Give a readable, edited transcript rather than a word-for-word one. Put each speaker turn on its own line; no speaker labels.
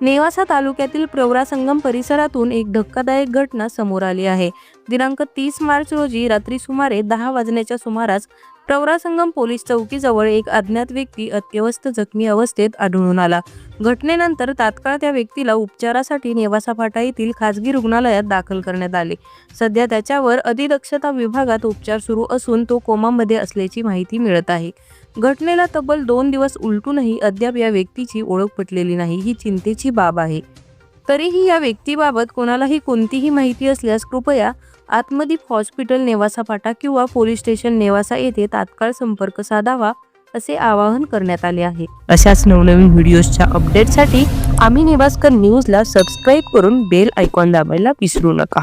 नेवासा तालुक्यातील प्रवरासंगम परिसरातून एक धक्कादायक घटना समोर आली आहे। दिनांक 30 मार्च रोजी रात्री सुमारे 10 वाजण्याच्या सुमारास प्रवरासंगम पोलीस चौकीजवळ एक अज्ञात व्यक्ती अत्यवस्थ जखमी अवस्थेत आढळून आला। घटनेनंतर तात्काळ त्या व्यक्तीला उपचारासाठी नेवासा फाटा येथील खासगी रुग्णालयात दाखल करण्यात आले। सध्या त्याच्यावर अतिदक्षता विभागात उपचार सुरू असून तो कोमामध्ये असल्याची माहिती मिळत आहे। घटनेला तब्बल 2 दिवस उलटूनही अद्याप या व्यक्तीची ओळख पटलेली नाही, ही चिंतेची बाब आहे। तरीही या व्यक्तीबाबत कोणालाही कोणतीही माहिती असल्यास कृपया आत्मदीप हॉस्पिटल नेवासा फाटा किंवा पोलीस स्टेशन नेवासा येथे तात्काळ संपर्क साधावा असे आवाहन करण्यात आले आहे। अशाच नवनवीन व्हिडिओजच्या अपडेटसाठी आम्ही नेवास्कर न्यूजला सबस्क्राईब करून बेल आयकॉन दाबायला विसरू नका।